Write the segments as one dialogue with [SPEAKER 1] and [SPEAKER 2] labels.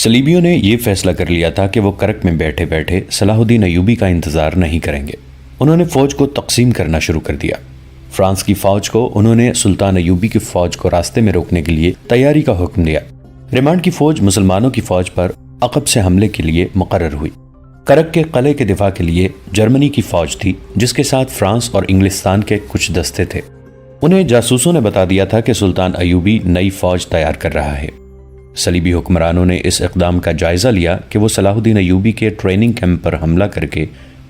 [SPEAKER 1] صلیبیوں نے یہ فیصلہ کر لیا تھا کہ وہ کرک میں بیٹھے بیٹھے صلاح الدین ایوبی کا انتظار نہیں کریں گے۔ انہوں نے فوج کو تقسیم کرنا شروع کر دیا۔ فرانس کی فوج کو انہوں نے سلطان ایوبی کی فوج کو راستے میں روکنے کے لیے تیاری کا حکم دیا۔ ریمانڈ کی فوج مسلمانوں کی فوج پر عقب سے حملے کے لیے مقرر ہوئی۔ کرک کے قلعے کے دفاع کے لیے جرمنی کی فوج تھی، جس کے ساتھ فرانس اور انگلستان کے کچھ دستے تھے۔ انہیں جاسوسوں نے بتا دیا تھا کہ سلطان ایوبی نئی فوج تیار کر رہا ہے۔ صلیبی حکمرانوں نے اس اقدام کا جائزہ لیا کہ وہ صلاح الدین ایوبی کے ٹریننگ کیمپ پر حملہ کر کے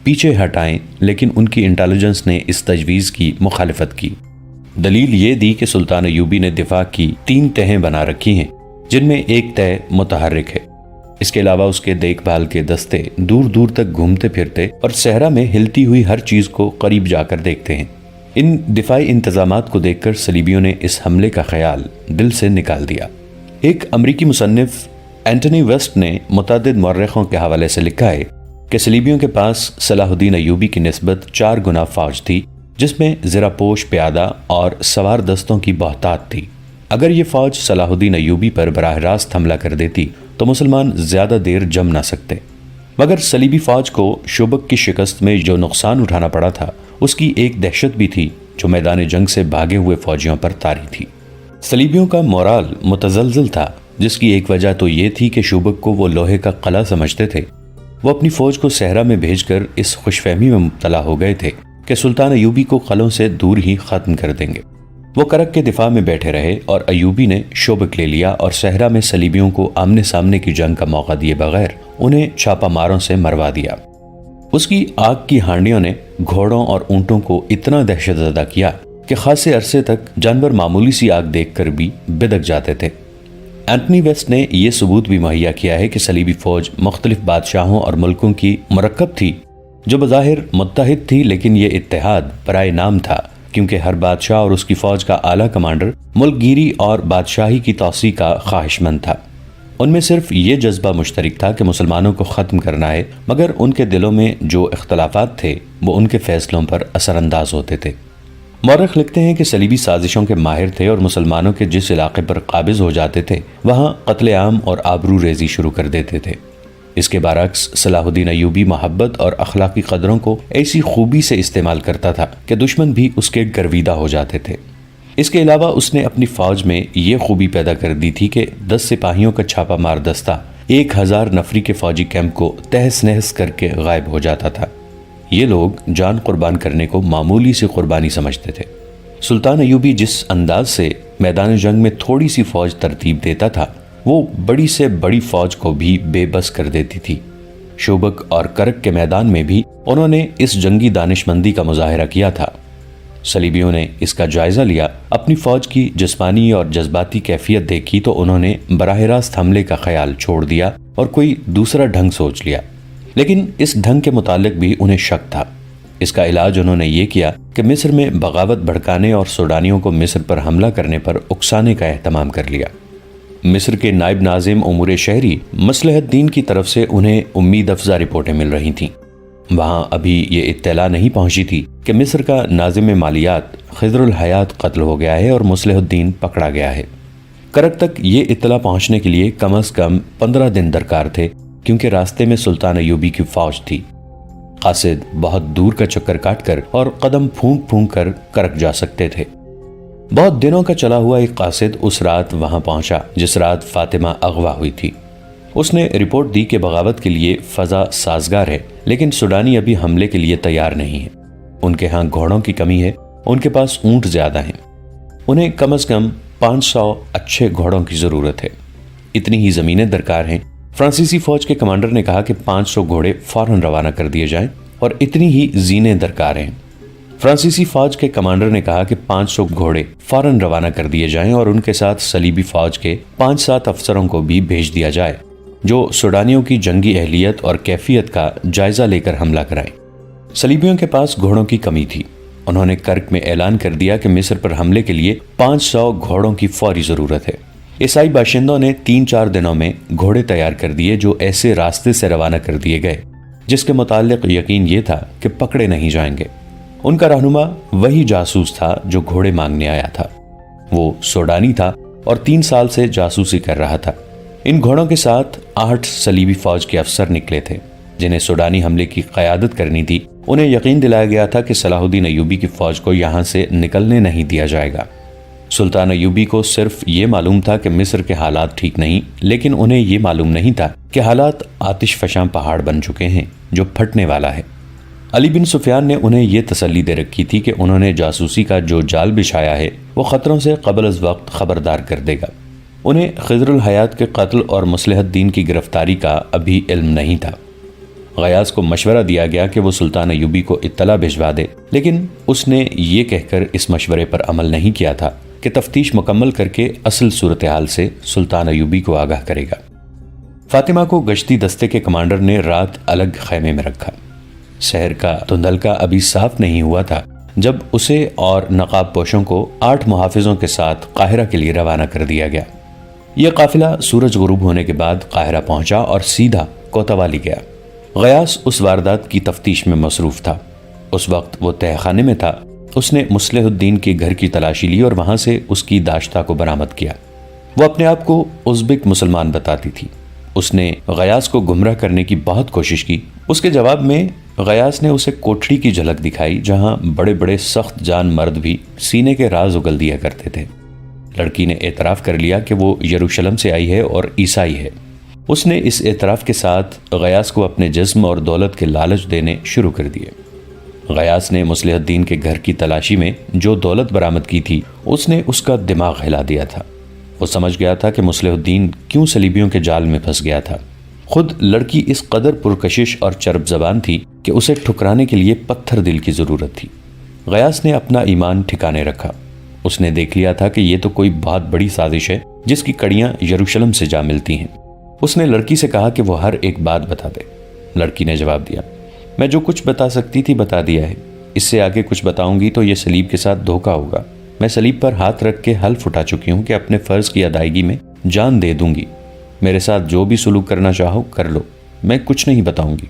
[SPEAKER 1] پیچھے ہٹائیں، لیکن ان کی انٹیلیجنس نے اس تجویز کی مخالفت کی۔ دلیل یہ دی کہ سلطان ایوبی نے دفاع کی 3 تہیں بنا رکھی ہیں، جن میں ایک تہ متحرک ہے۔ اس کے علاوہ اس کے دیکھ بھال کے دستے دور دور تک گھومتے پھرتے اور صحرا میں ہلتی ہوئی ہر چیز کو قریب جا کر دیکھتے ہیں۔ ان دفاعی انتظامات کو دیکھ کر صلیبیوں نے اس حملے کا خیال دل سے نکال دیا۔ ایک امریکی مصنف اینٹنی ویسٹ نے متعدد مورخوں کے حوالے سے لکھا ہے کہ صلیبیوں کے پاس صلاح الدین ایوبی کی نسبت 4 گنا فوج تھی، جس میں زرہ پوش پیادہ اور سوار دستوں کی بہتات تھی۔ اگر یہ فوج صلاح الدین ایوبی پر براہ راست حملہ کر دیتی تو مسلمان زیادہ دیر جم نہ سکتے، مگر صلیبی فوج کو شوبک کی شکست میں جو نقصان اٹھانا پڑا تھا، اس کی ایک دہشت بھی تھی جو میدان جنگ سے بھاگے ہوئے فوجیوں پر طاری تھی۔ صلیبیوں کا مورال متزلزل تھا، جس کی ایک وجہ تو یہ تھی کہ شوبک کو وہ لوہے کا قلعہ سمجھتے تھے۔ وہ اپنی فوج کو صحرا میں بھیج کر اس خوش فہمی میں مبتلا ہو گئے تھے کہ سلطان ایوبی کو قلعوں سے دور ہی ختم کر دیں گے۔ وہ کرک کے دفاع میں بیٹھے رہے اور ایوبی نے شوبک لے لیا اور صحرا میں صلیبیوں کو آمنے سامنے کی جنگ کا موقع دیے بغیر انہیں چھاپا ماروں سے مروا دیا۔ اس کی آگ کی ہانڈیوں نے گھوڑوں اور اونٹوں کو اتنا دہشت زدہ کیا کہ خاصے عرصے تک جانور معمولی سی آگ دیکھ کر بھی بدک جاتے تھے۔ اینٹنی ویسٹ نے یہ ثبوت بھی مہیا کیا ہے کہ صلیبی فوج مختلف بادشاہوں اور ملکوں کی مرکب تھی، جو بظاہر متحد تھی، لیکن یہ اتحاد برائے نام تھا، کیونکہ ہر بادشاہ اور اس کی فوج کا اعلیٰ کمانڈر ملک گیری اور بادشاہی کی توسیع کا خواہش مند تھا۔ ان میں صرف یہ جذبہ مشترک تھا کہ مسلمانوں کو ختم کرنا ہے، مگر ان کے دلوں میں جو اختلافات تھے وہ ان کے فیصلوں پر اثر انداز ہوتے تھے۔ مورخ لکھتے ہیں کہ صلیبی سازشوں کے ماہر تھے اور مسلمانوں کے جس علاقے پر قابض ہو جاتے تھے وہاں قتل عام اور آبرو ریزی شروع کر دیتے تھے۔ اس کے برعکس صلاح الدین ایوبی محبت اور اخلاقی قدروں کو ایسی خوبی سے استعمال کرتا تھا کہ دشمن بھی اس کے گرویدہ ہو جاتے تھے۔ اس کے علاوہ اس نے اپنی فوج میں یہ خوبی پیدا کر دی تھی کہ 10 سپاہیوں کا چھاپا مار دستہ 1000 نفری کے فوجی کیمپ کو تہس نہس کر کے غائب ہو جاتا تھا۔ یہ لوگ جان قربان کرنے کو معمولی سی قربانی سمجھتے تھے۔ سلطان ایوبی جس انداز سے میدان جنگ میں تھوڑی سی فوج ترتیب دیتا تھا، وہ بڑی سے بڑی فوج کو بھی بے بس کر دیتی تھی۔ شوبک اور کرک کے میدان میں بھی انہوں نے اس جنگی دانش مندی کا مظاہرہ کیا تھا۔ صلیبیوں نے اس کا جائزہ لیا، اپنی فوج کی جسمانی اور جذباتی کیفیت دیکھی تو انہوں نے براہ راست حملے کا خیال چھوڑ دیا اور کوئی دوسرا ڈھنگ سوچ لیا، لیکن اس ڈھنگ کے متعلق بھی انہیں شک تھا۔ اس کا علاج انہوں نے یہ کیا کہ مصر میں بغاوت بھڑکانے اور سوڈانیوں کو مصر پر حملہ کرنے پر اکسانے کا اہتمام کر لیا۔ مصر کے نائب ناظم امور شہری مصلح الدین کی طرف سے انہیں امید افزا رپورٹیں مل رہی تھیں۔ وہاں ابھی یہ اطلاع نہیں پہنچی تھی کہ مصر کا ناظم مالیات خضر الحیات قتل ہو گیا ہے اور مصلح الدین پکڑا گیا ہے۔ کرک تک یہ اطلاع پہنچنے کے لیے کم از کم 15 دن درکار تھے، کیونکہ راستے میں سلطان ایوبی کی فوج تھی۔ قاصد بہت دور کا چکر کاٹ کر اور قدم پھونک پھونک کر کرک جا سکتے تھے۔ بہت دنوں کا چلا ہوا ایک قاصد اس رات وہاں پہنچا جس رات فاطمہ اغوا ہوئی تھی۔ اس نے رپورٹ دی کہ بغاوت کے لیے فضا سازگار ہے، لیکن سوڈانی ابھی حملے کے لیے تیار نہیں ہے۔ ان کے ہاں گھوڑوں کی کمی ہے، ان کے پاس اونٹ زیادہ ہیں۔ انہیں کم از کم 500 اچھے گھوڑوں کی ضرورت ہے۔ اتنی ہی زمینیں درکار ہیں۔ فرانسیسی فوج کے کمانڈر نے کہا کہ 500 گھوڑے فوراً روانہ کر دیے جائیں اور اتنی ہی زینے درکار ہیں۔ فرانسیسی فوج کے کمانڈر نے کہا کہ 500 گھوڑے فوراً روانہ کر دیے جائیں اور ان کے ساتھ صلیبی فوج کے 5-7 افسروں کو بھی بھیج دیا جائے جو سوڈانیوں کی جنگی اہلیت اور کیفیت کا جائزہ لے کر حملہ کرائیں۔ صلیبیوں کے پاس گھوڑوں کی کمی تھی۔ انہوں نے کرک میں اعلان کر دیا کہ مصر پر حملے کے لیے 500 گھوڑوں کی فوری ضرورت ہے۔ عیسائی باشندوں نے 3-4 دنوں میں گھوڑے تیار کر دیے جو ایسے راستے سے روانہ کر دیے گئے جس کے متعلق یقین یہ تھا کہ پکڑے نہیں جائیں گے۔ ان کا رہنما وہی جاسوس تھا جو گھوڑے مانگنے آیا تھا۔ وہ سوڈانی تھا اور 3 سال سے جاسوسی کر رہا تھا۔ ان گھوڑوں کے ساتھ 8 صلیبی فوج کے افسر نکلے تھے جنہیں سوڈانی حملے کی قیادت کرنی تھی۔ انہیں یقین دلایا گیا تھا کہ صلاح الدین ایوبی کی فوج کو یہاں سے نکلنے نہیں دیا جائے گا۔ سلطان ایوبی کو صرف یہ معلوم تھا کہ مصر کے حالات ٹھیک نہیں، لیکن انہیں یہ معلوم نہیں تھا کہ حالات آتش فشاں پہاڑ بن چکے ہیں جو پھٹنے والا ہے۔ علی بن سفیان نے انہیں یہ تسلی دے رکھی تھی کہ انہوں نے جاسوسی کا جو جال بچھایا ہے وہ خطروں سے قبل از وقت خبردار کر دے گا۔ انہیں خضر الحیات کے قتل اور مصلح الدین کی گرفتاری کا ابھی علم نہیں تھا۔ غیاث کو مشورہ دیا گیا کہ وہ سلطان ایوبی کو اطلاع بھجوا دے، لیکن اس نے یہ کہہ کر اس مشورے پر عمل نہیں کیا تھا کہ تفتیش مکمل کر کے اصل صورتحال سے سلطان ایوبی کو آگاہ کرے گا۔ فاطمہ کو گشتی دستے کے کمانڈر نے رات الگ خیمے میں رکھا۔ شہر کا دھندلکا ابھی صاف نہیں ہوا تھا جب اسے اور نقاب پوشوں کو 8 محافظوں کے ساتھ قاہرہ کے لیے روانہ کر دیا گیا۔ یہ قافلہ سورج غروب ہونے کے بعد قاہرہ پہنچا اور سیدھا کوتوالی گیا۔ غیاث اس واردات کی تفتیش میں مصروف تھا۔ اس وقت وہ تہہ خانے میں تھا۔ اس نے مصلح الدین کے گھر کی تلاشی لی اور وہاں سے اس کی داشتہ کو برآمد کیا۔ وہ اپنے آپ کو ازبک مسلمان بتاتی تھی۔ اس نے غیاث کو گمراہ کرنے کی بہت کوشش کی۔ اس کے جواب میں غیاث نے اسے کوٹڑی کی جھلک دکھائی جہاں بڑے بڑے سخت جان مرد بھی سینے کے راز اگل دیا کرتے تھے۔ لڑکی نے اعتراف کر لیا کہ وہ یروشلم سے آئی ہے اور عیسائی ہے۔ اس نے اس اعتراف کے ساتھ غیاث کو اپنے جسم اور دولت کے لالچ دینے شروع کر دیے۔ غیاث نے مصلح الدین کے گھر کی تلاشی میں جو دولت برآمد کی تھی اس نے اس کا دماغ ہلا دیا تھا۔ وہ سمجھ گیا تھا کہ مصلح الدین کیوں صلیبیوں کے جال میں پھنس گیا تھا۔ خود لڑکی اس قدر پرکشش اور چرب زبان تھی کہ اسے ٹھکرانے کے لیے پتھر دل کی ضرورت تھی۔ غیاث نے اپنا ایمان ٹھکانے رکھا۔ اس نے دیکھ لیا تھا کہ یہ تو کوئی بہت بڑی سازش ہے جس کی کڑیاں یروشلم سے جا ملتی ہیں۔ اس نے لڑکی سے کہا کہ وہ ہر ایک بات بتا دے۔ لڑکی نے جواب دیا، میں جو کچھ بتا سکتی تھی بتا دیا ہے۔ اس سے آگے کچھ بتاؤں گی تو یہ صلیب کے ساتھ دھوکہ ہوگا۔ میں صلیب پر ہاتھ رکھ کے حلف اٹھا چکی ہوں کہ اپنے فرض کی ادائیگی میں جان دے دوں گی۔ میرے ساتھ جو بھی سلوک کرنا چاہو کر لو، میں کچھ نہیں بتاؤں گی۔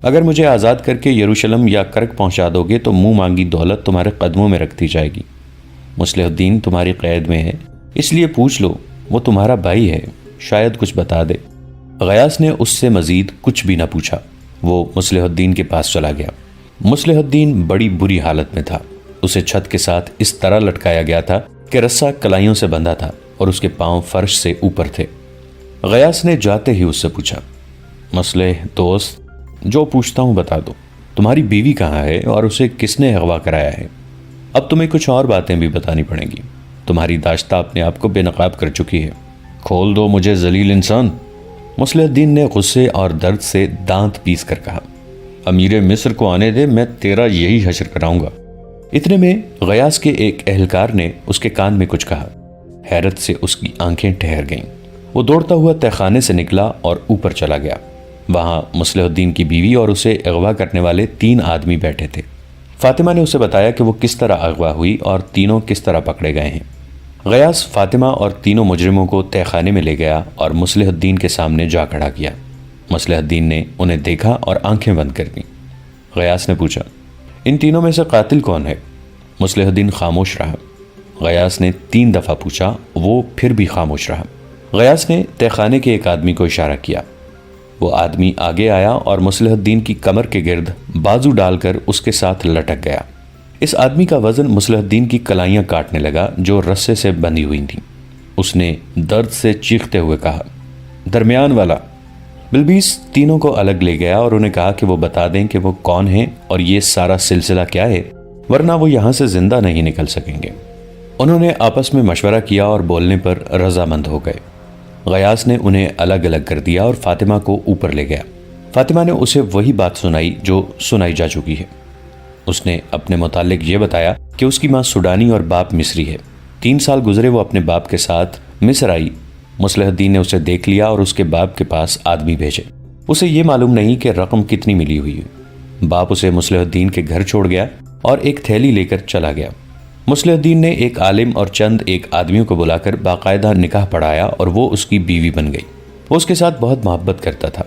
[SPEAKER 1] اگر مجھے آزاد کر کے یروشلم یا کرک پہنچا دو گے تو منہ مانگی دولت تمہارے قدموں میں رکھ دی جائے گی۔ مصلح الدین تمہاری قید میں ہے، اس لیے پوچھ لو، وہ تمہارا بھائی ہے، شاید کچھ بتا دے۔ غیاث نے اس سے مزید کچھ بھی نہ پوچھا۔ وہ مصلح الدین کے پاس چلا گیا۔ مصلح الدین بڑی بری حالت میں تھا۔ اسے چھت کے ساتھ اس طرح لٹکایا گیا تھا کہ رسہ کلائیوں سے بندھا تھا اور اس کے پاؤں فرش سے اوپر تھے۔ غیاث نے جاتے ہی اس سے پوچھا، مصلح دوست، جو پوچھتا ہوں بتا دو، تمہاری بیوی کہاں ہے اور اسے کس نے اغوا کرایا ہے؟ اب تمہیں کچھ اور باتیں بھی بتانی پڑیں گی۔ تمہاری داشتہ اپنے آپ کو بے نقاب کر چکی ہے۔ کھول دو مجھے ذلیل انسان۔ مصلح الدین نے غصے اور درد سے دانت پیس کر کہا، امیر مصر کو آنے دے، میں تیرا یہی حشر کراؤں گا۔ اتنے میں غیاث کے ایک اہلکار نے اس کے کان میں کچھ کہا۔ حیرت سے اس کی آنکھیں ٹھہر گئیں۔ وہ دوڑتا ہوا تہہ خانے سے نکلا اور اوپر چلا گیا۔ وہاں مصلح الدین کی بیوی اور اسے اغوا کرنے والے 3 آدمی بیٹھے تھے۔ فاطمہ نے اسے بتایا کہ وہ کس طرح اغوا ہوئی اور تینوں کس طرح پکڑے گئے ہیں۔ غیاث فاطمہ اور تینوں مجرموں کو تہہ خانے میں لے گیا اور مصلح الدین کے سامنے جا کھڑا کیا۔ مصلح الدین نے انہیں دیکھا اور آنکھیں بند کر دیں۔ غیاث نے پوچھا، ان تینوں میں سے قاتل کون ہے؟ مصلح الدین خاموش رہا۔ غیاث نے 3 دفعہ پوچھا، وہ پھر بھی خاموش رہا۔ غیاث نے تہہ خانے کے ایک آدمی کو اشارہ کیا۔ وہ آدمی آگے آیا اور مصلح الدین کی کمر کے گرد بازو ڈال کر اس کے ساتھ لٹک گیا۔ اس آدمی کا وزن مصلح الدین کی کلائیاں کاٹنے لگا جو رسے سے بندھی ہوئی تھیں۔ اس نے درد سے چیختے ہوئے کہا، درمیان والا۔ بلبیس تینوں کو الگ لے گیا اور انہیں کہا کہ وہ بتا دیں کہ وہ کون ہیں اور یہ سارا سلسلہ کیا ہے، ورنہ وہ یہاں سے زندہ نہیں نکل سکیں گے۔ انہوں نے آپس میں مشورہ کیا اور بولنے پر رضامند ہو گئے۔ غیاث نے انہیں الگ الگ کر دیا اور فاطمہ کو اوپر لے گیا۔ فاطمہ نے اسے وہی بات سنائی جو سنائی جا چکی ہے۔ اس نے اپنے متعلق یہ بتایا کہ اس کی ماں سوڈانی اور باپ مصری ہے۔ 3 سال گزرے وہ اپنے باپ کے ساتھ مصر آئی۔ مصلح الدین نے اسے دیکھ لیا اور اس کے باپ کے پاس آدمی بھیجے۔ اسے یہ معلوم نہیں کہ رقم کتنی ملی ہوئی ہے۔ باپ اسے مصلح الدین کے گھر چھوڑ گیا اور ایک تھیلی لے کر چلا گیا۔ مصلح الدین نے ایک عالم اور چند ایک آدمیوں کو بلا کر باقاعدہ نکاح پڑھایا اور وہ اس کی بیوی بن گئی۔ وہ اس کے ساتھ بہت محبت کرتا تھا۔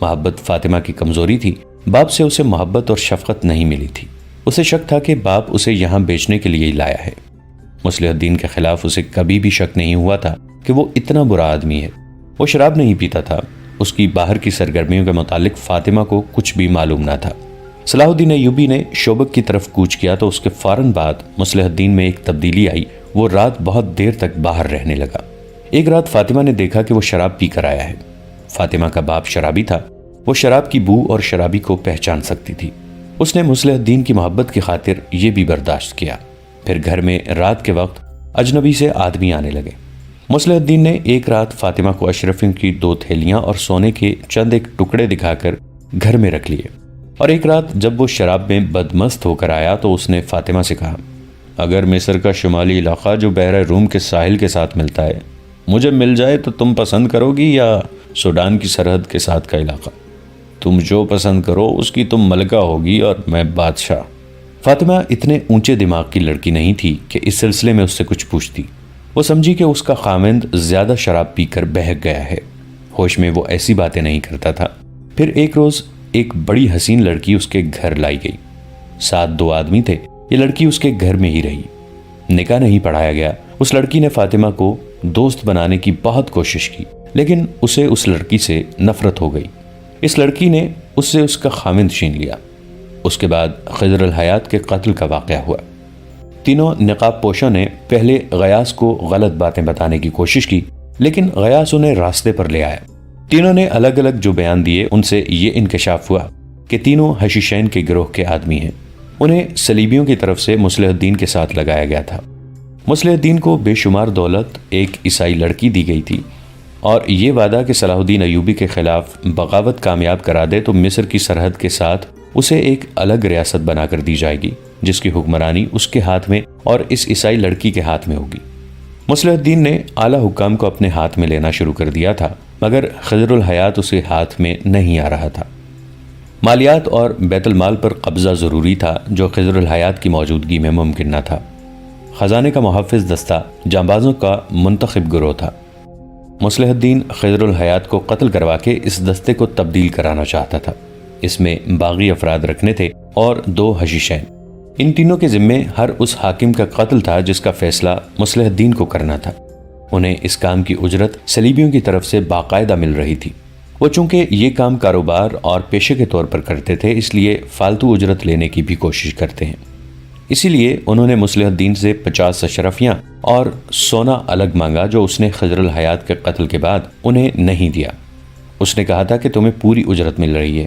[SPEAKER 1] محبت فاطمہ کی کمزوری تھی۔ باپ سے اسے محبت اور شفقت نہیں ملی تھی۔ اسے شک تھا کہ باپ اسے یہاں بیچنے کے لیے ہی لایا ہے۔ مصلح الدین کے خلاف اسے کبھی بھی شک نہیں ہوا تھا کہ وہ اتنا برا آدمی ہے۔ وہ شراب نہیں پیتا تھا، اس کی باہر کی سرگرمیوں کے متعلق فاطمہ کو کچھ بھی معلوم نہ تھا۔ صلاح الدین ایوبی نے شوبک کی طرف کوچ کیا تو اس کے فوراً بعد مصلح الدین میں ایک تبدیلی آئی، وہ رات بہت دیر تک باہر رہنے لگا۔ ایک رات فاطمہ نے دیکھا کہ وہ شراب پی کر آیا ہے۔ فاطمہ کا باپ شرابی تھا، وہ شراب کی بو اور شرابی کو پہچان سکتی تھی۔ اس نے مصلح الدین کی محبت کی خاطر یہ بھی برداشت کیا۔ پھر گھر میں رات کے وقت اجنبی سے آدمی آنے لگے۔ مصلح الدین نے ایک رات فاطمہ کو اشرفیوں کی 2 تھیلیاں اور سونے کے چند ایک ٹکڑے دکھا کر گھر میں رکھ لیے، اور ایک رات جب وہ شراب میں بدمست ہو کر آیا تو اس نے فاطمہ سے کہا، اگر مصر کا شمالی علاقہ جو بحر روم کے ساحل کے ساتھ ملتا ہے مجھے مل جائے تو تم پسند کرو گی، یا سوڈان کی سرحد کے ساتھ کا علاقہ؟ تم جو پسند کرو اس کی تم ملکہ ہوگی اور میں بادشاہ۔ فاطمہ اتنے اونچے دماغ کی لڑکی نہیں تھی کہ اس سلسلے میں اس سے کچھ پوچھتی۔ وہ سمجھی کہ اس کا خاوند زیادہ شراب پی کر بہک گیا ہے، ہوش میں وہ ایسی باتیں نہیں کرتا تھا۔ پھر ایک روز ایک بڑی حسین لڑکی اس کے گھر لائی گئی، ساتھ 2 آدمی تھے، یہ لڑکی اس کے گھر میں ہی رہی۔ نکاح نہیں پڑھایا گیا۔ اس لڑکی نے فاطمہ کو دوست بنانے کی بہت کوشش کی، لیکن اسے اس لڑکی سے نفرت ہو گئی۔ اس لڑکی نے اس سے اس کا خاوند چھین لیا۔ اس کے بعد خضر الحیات کے قتل کا واقعہ ہوا۔ تینوں نقاب پوشوں نے پہلے غیاث کو غلط باتیں بتانے کی کوشش کی، لیکن غیاث انہیں راستے پر لے آیا۔ تینوں نے الگ الگ جو بیان دیے ان سے یہ انکشاف ہوا کہ تینوں حشیشین کے گروہ کے آدمی ہیں۔ انہیں صلیبیوں کی طرف سے مصلح الدین کے ساتھ لگایا گیا تھا۔ مصلح الدین کو بے شمار دولت، ایک عیسائی لڑکی دی گئی تھی، اور یہ وعدہ کہ صلاح الدین ایوبی کے خلاف بغاوت کامیاب کرا دے تو مصر کی سرحد کے ساتھ اسے ایک الگ ریاست بنا کر دی جائے گی جس کی حکمرانی اس کے ہاتھ میں اور اس عیسائی لڑکی کے ہاتھ میں ہوگی۔ مصلح الدین نے اعلیٰ حکام کو اپنے ہاتھ میں لینا شروع کر دیا تھا، مگر خضر الحیات اسے ہاتھ میں نہیں آ رہا تھا۔ مالیات اور بیت المال پر قبضہ ضروری تھا جو خضر الحیات کی موجودگی میں ممکن نہ تھا۔ خزانے کا محافظ دستہ جانبازوں کا منتخب گروہ تھا۔ مصلح الدین خضر الحیات کو قتل کروا کے اس دستے کو تبدیل کرانا چاہتا تھا۔ اس میں باغی افراد رکھنے تھے اور 2 حشیشین۔ ان تینوں کے ذمے ہر اس حاکم کا قتل تھا جس کا فیصلہ مصلح الدین کو کرنا تھا۔ انہیں اس کام کی اجرت صلیبیوں کی طرف سے باقاعدہ مل رہی تھی۔ وہ چونکہ یہ کام کاروبار اور پیشے کے طور پر کرتے تھے، اس لیے فالتو اجرت لینے کی بھی کوشش کرتے ہیں۔ اسی لیے انہوں نے مصلح الدین سے 50 اشرفیاں اور سونا الگ مانگا جو اس نے خضر الحیات کے قتل کے بعد انہیں نہیں دیا۔ اس نے کہا تھا کہ تمہیں پوری اجرت مل رہی ہے۔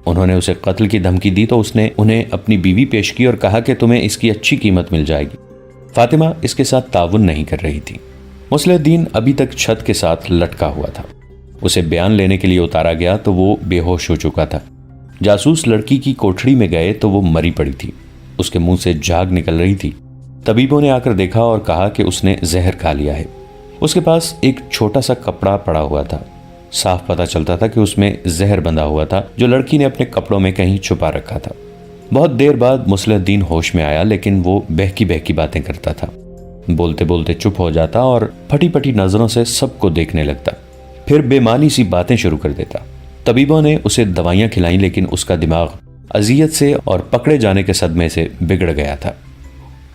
[SPEAKER 1] انہوں نے اسے قتل کی دھمکی دی تو اس نے انہیں اپنی بیوی پیش کی اور کہا کہ تمہیں اس کی اچھی قیمت مل جائے گی۔ فاطمہ اس کے ساتھ تعاون نہیں کر رہی تھی۔ مصلح الدین ابھی تک چھت کے ساتھ لٹکا ہوا تھا۔ اسے بیان لینے کے لیے اتارا گیا تو وہ بے ہوش ہو چکا تھا۔ جاسوس لڑکی کی کوٹھڑی میں گئے تو وہ مری پڑی تھی، اس کے منہ سے جھاگ نکل رہی تھی۔ طبیبوں نے آ کر دیکھا اور کہا کہ اس نے زہر کھا لیا ہے۔ اس کے پاس ایک چھوٹا سا کپڑا پڑا ہوا تھا، صاف پتہ چلتا تھا کہ اس میں زہر بندھا ہوا تھا جو لڑکی نے اپنے کپڑوں میں کہیں چھپا رکھا تھا۔ بہت دیر بعد مصلح الدین ہوش میں آیا، لیکن وہ بہکی بہکی باتیں کرتا تھا، بولتے بولتے چپ ہو جاتا اور پھٹی پھٹی نظروں سے سب کو دیکھنے لگتا، پھر بے معنی سی باتیں شروع کر دیتا۔ طبیبوں نے اسے دوائیاں کھلائیں لیکن اس کا دماغ اذیت سے اور پکڑے جانے کے صدمے سے بگڑ گیا تھا۔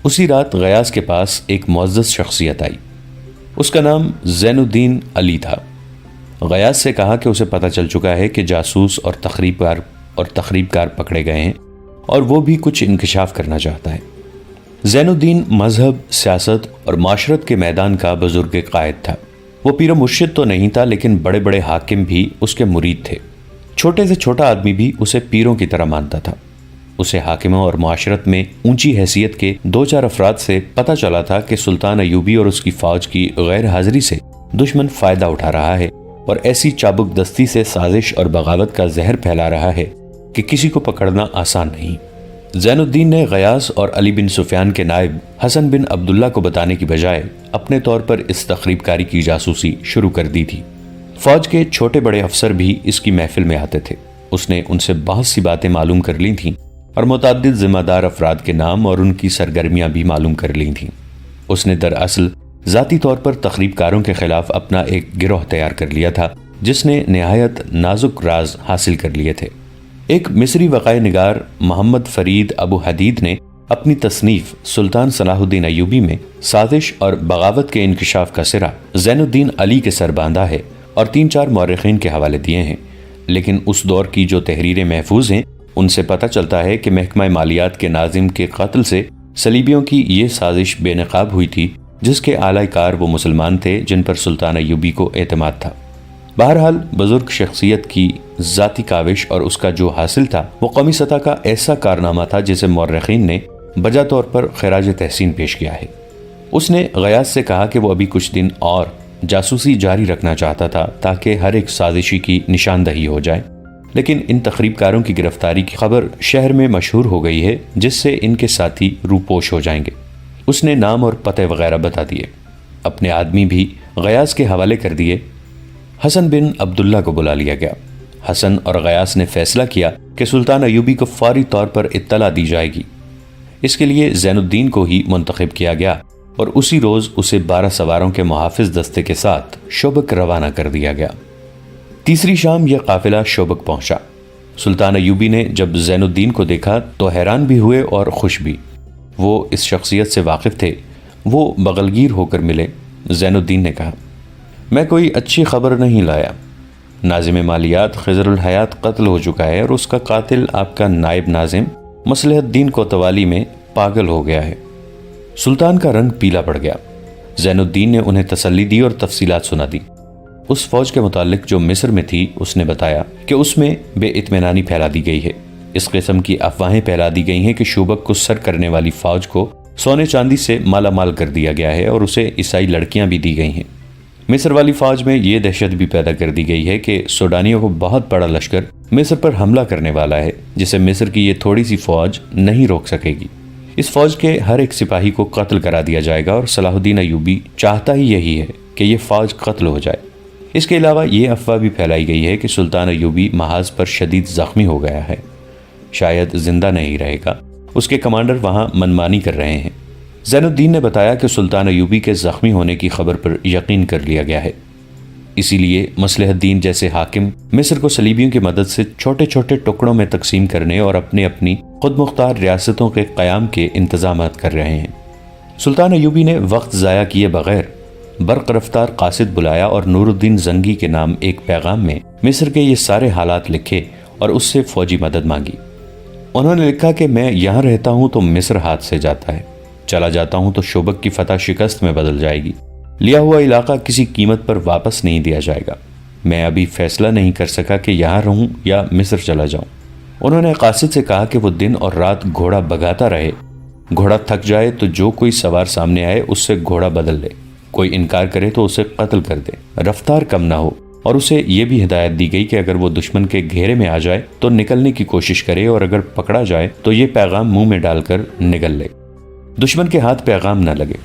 [SPEAKER 1] اسی رات غیاث کے پاس ایک معزز شخصیت آئی، اس کا نام زین الدین علی تھا۔ غیاث سے کہا کہ اسے پتہ چل چکا ہے کہ جاسوس اور تخریب کار پکڑے گئے ہیں اور وہ بھی کچھ انکشاف کرنا چاہتا ہے۔ زین الدین مذہب، سیاست اور معاشرت کے میدان کا بزرگ قائد تھا۔ وہ پیر و مرشد تو نہیں تھا لیکن بڑے بڑے حاکم بھی اس کے مرید تھے۔ چھوٹے سے چھوٹا آدمی بھی اسے پیروں کی طرح مانتا تھا۔ اسے حاکموں اور معاشرت میں اونچی حیثیت کے 2-4 افراد سے پتہ چلا تھا کہ سلطان ایوبی اور اس کی فوج کی غیر حاضری سے دشمن فائدہ اٹھا رہا ہے اور ایسی چابک دستی سے سازش اور بغاوت کا زہر پھیلا رہا ہے کہ کسی کو پکڑنا آسان نہیں۔ زین الدین نے غیاث اور علی بن سفیان کے نائب حسن بن عبداللہ کو بتانے کی بجائے اپنے طور پر اس تخریب کاری کی جاسوسی شروع کر دی تھی۔ فوج کے چھوٹے بڑے افسر بھی اس کی محفل میں آتے تھے۔ اس نے ان سے بہت سی باتیں معلوم کر لی تھیں اور متعدد ذمہ دار افراد کے نام اور ان کی سرگرمیاں بھی معلوم کر لی تھیں۔ اس نے دراصل ذاتی طور پر تخریب کاروں کے خلاف اپنا ایک گروہ تیار کر لیا تھا جس نے نہایت نازک راز حاصل کر لیے تھے۔ ایک مصری وقائع نگار محمد فرید ابو حدید نے اپنی تصنیف سلطان صلاح الدین ایوبی میں سازش اور بغاوت کے انکشاف کا سرا زین الدین علی کے سر باندھا ہے اور 3-4 مورخین کے حوالے دیے ہیں، لیکن اس دور کی جو تحریریں محفوظ ہیں ان سے پتہ چلتا ہے کہ محکمہ مالیات کے ناظم کے قتل سے صلیبیوں کی یہ سازش بے نقاب ہوئی تھی، جس کے اعلی کار وہ مسلمان تھے جن پر سلطان ایوبی کو اعتماد تھا۔ بہرحال بزرگ شخصیت کی ذاتی کاوش اور اس کا جو حاصل تھا وہ قومی سطح کا ایسا کارنامہ تھا جسے مورخین نے بجا طور پر خراج تحسین پیش کیا ہے۔ اس نے غیاث سے کہا کہ وہ ابھی کچھ دن اور جاسوسی جاری رکھنا چاہتا تھا تاکہ ہر ایک سازشی کی نشاندہی ہو جائے، لیکن ان تخریب کاروں کی گرفتاری کی خبر شہر میں مشہور ہو گئی ہے، جس سے ان کے ساتھی روپوش ہو جائیں گے۔ اس نے نام اور پتے وغیرہ بتا دیے، اپنے آدمی بھی غیاث کے حوالے کر دیے۔ حسن بن عبداللہ کو بلا لیا گیا۔ حسن اور غیاث نے فیصلہ کیا کہ سلطان ایوبی کو فوری طور پر اطلاع دی جائے گی۔ اس کے لیے زین الدین کو ہی منتخب کیا گیا اور اسی روز اسے 12 سواروں کے محافظ دستے کے ساتھ شوبک روانہ کر دیا گیا۔ تیسری شام یہ قافلہ شوبک پہنچا۔ سلطان ایوبی نے جب زین الدین کو دیکھا تو حیران بھی ہوئے اور خوش بھی۔ وہ اس شخصیت سے واقف تھے، وہ بغلگیر ہو کر ملے۔ زین الدین نے کہا، میں کوئی اچھی خبر نہیں لایا، ناظم مالیات خضر الحیات قتل ہو چکا ہے اور اس کا قاتل آپ کا نائب ناظم مصلح الدین کوتوالی میں پاگل ہو گیا ہے۔ سلطان کا رنگ پیلا پڑ گیا۔ زین الدین نے انہیں تسلی دی اور تفصیلات سنا دی۔ اس فوج کے متعلق جو مصر میں تھی اس نے بتایا کہ اس میں بے اطمینانی پھیلا دی گئی ہے۔ اس قسم کی افواہیں پھیلا دی گئی ہیں کہ شوبک کو سر کرنے والی فوج کو سونے چاندی سے مالا مال کر دیا گیا ہے اور اسے عیسائی لڑکیاں بھی دی گئی ہیں۔ مصر والی فوج میں یہ دہشت بھی پیدا کر دی گئی ہے کہ سوڈانیوں کو بہت بڑا لشکر مصر پر حملہ کرنے والا ہے، جسے مصر کی یہ تھوڑی سی فوج نہیں روک سکے گی۔ اس فوج کے ہر ایک سپاہی کو قتل کرا دیا جائے گا اور صلاح الدین ایوبی چاہتا ہی یہی ہے کہ یہ فوج قتل ہو جائے۔ اس کے علاوہ یہ افواہ بھی پھیلائی گئی ہے کہ سلطان ایوبی محاذ پر شدید زخمی ہو گیا ہے، شاید زندہ نہیں رہے گا، اس کے کمانڈر وہاں منمانی کر رہے ہیں۔ زین الدین نے بتایا کہ سلطان ایوبی کے زخمی ہونے کی خبر پر یقین کر لیا گیا ہے، اسی لیے مصلح الدین جیسے حاکم مصر کو صلیبیوں کی مدد سے چھوٹے چھوٹے ٹکڑوں میں تقسیم کرنے اور اپنی خود مختار ریاستوں کے قیام کے انتظامات کر رہے ہیں۔ سلطان ایوبی نے وقت ضائع کیے بغیر برق رفتار قاصد بلایا اور نور الدین زنگی کے نام ایک پیغام میں مصر کے یہ سارے حالات لکھے اور اس سے فوجی مدد مانگی۔ انہوں نے لکھا کہ میں یہاں رہتا ہوں تو مصر ہاتھ سے جاتا ہے، چلا جاتا ہوں تو شوبک کی فتح شکست میں بدل جائے گی، لیا ہوا علاقہ کسی قیمت پر واپس نہیں دیا جائے گا۔ میں ابھی فیصلہ نہیں کر سکا کہ یہاں رہوں یا مصر چلا جاؤں۔ انہوں نے قاصد سے کہا کہ وہ دن اور رات گھوڑا بگاتا رہے، گھوڑا تھک جائے تو جو کوئی سوار سامنے آئے اس سے گھوڑا بدل لے، کوئی انکار کرے تو اسے قتل کر دے، رفتار کم نہ ہو، اور اسے یہ بھی ہدایت دی گئی کہ اگر وہ دشمن کے گھیرے میں آ جائے تو نکلنے کی کوشش کرے اور اگر پکڑا جائے تو یہ پیغام منہ میں ڈال کر نگل لے، دشمن کے ہاتھ پیغام نہ لگے۔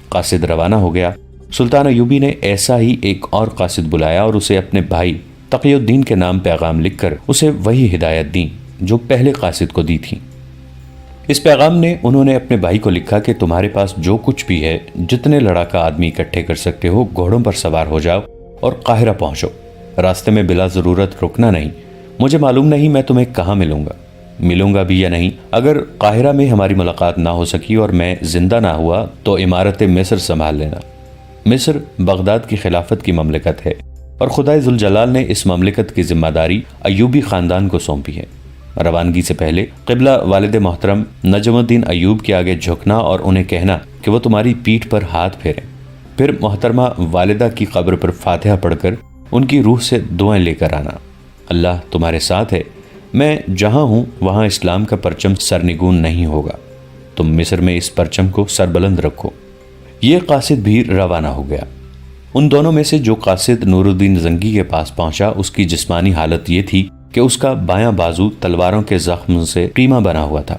[SPEAKER 1] قاصد روانہ ہو گیا۔ سلطان ایوبی نے ایسا ہی ایک اور قاصد بلایا اور اسے اپنے بھائی تقی الدین کے نام پیغام لکھ کر اسے وہی ہدایت دی جو پہلے قاصد کو دی تھی۔ اس پیغام نے انہوں نے اپنے بھائی کو لکھا کہ تمہارے پاس جو کچھ بھی ہے، جتنے لڑاکا آدمی اکٹھے کر سکتے ہو، گھوڑوں پر سوار ہو جاؤ اور قاہرہ پہنچو، راستے میں بلا ضرورت رکنا نہیں۔ مجھے معلوم نہیں میں تمہیں کہاں ملوں گا بھی یا نہیں۔ اگر قاہرہ میں ہماری ملاقات نہ ہو سکی اور میں زندہ نہ ہوا تو عمارت مصر سنبھال لینا۔ مصر بغداد کی خلافت کی مملکت ہے اور خدائے ذوالجلال نے اس مملکت کی ذمہ داری ایوبی خاندان کو سونپی ہے۔ روانگی سے پہلے قبلہ والد محترم نجم الدین ایوب کے آگے جھکنا اور انہیں کہنا کہ وہ تمہاری پیٹھ پر ہاتھ پھیریں، پھر محترمہ والدہ کی قبر پر فاتحہ پڑھ کر ان کی روح سے دعائیں لے کر آنا۔ اللہ تمہارے ساتھ ہے، میں جہاں ہوں وہاں اسلام کا پرچم سرنگون نہیں ہوگا، تم مصر میں اس پرچم کو سربلند رکھو۔ یہ قاصد بھی روانہ ہو گیا۔ ان دونوں میں سے جو قاصد نور الدین زنگی کے پاس پہنچا اس کی جسمانی حالت یہ تھی کہ اس کا بایاں بازو تلواروں کے زخم سے قیمہ بنا ہوا تھا،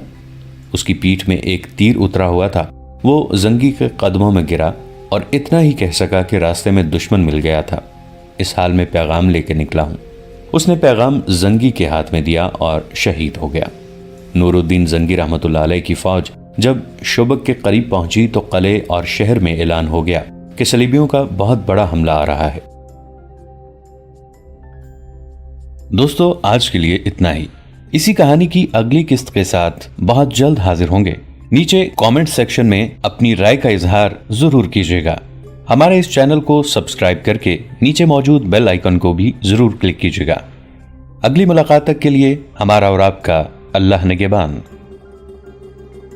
[SPEAKER 1] اس کی پیٹھ میں ایک تیر اترا ہوا تھا۔ وہ زنگی کے قدموں میں گرا اور اتنا ہی کہہ سکا کہ راستے میں دشمن مل گیا تھا، اس حال میں پیغام لے کے نکلا ہوں۔ اس نے پیغام زنگی کے ہاتھ میں دیا اور شہید ہو گیا۔ نور الدین زنگی رحمۃ اللہ علیہ کی فوج جب شوبک کے قریب پہنچی تو قلعے اور شہر میں اعلان ہو گیا کہ صلیبیوں کا بہت بڑا حملہ آ رہا ہے۔ دوستو آج کے لیے اتنا ہی۔ اسی کہانی کی اگلی قسط کے ساتھ بہت جلد حاضر ہوں گے۔ نیچے کامنٹ سیکشن میں اپنی رائے کا اظہار ضرور کیجیے گا۔ ہمارے اس چینل کو سبسکرائب کر کے نیچے موجود بیل آئیکن کو بھی ضرور کلک کیجیے گا۔ اگلی ملاقات تک کے لیے ہمارا اور آپ کا اللہ نگہبان۔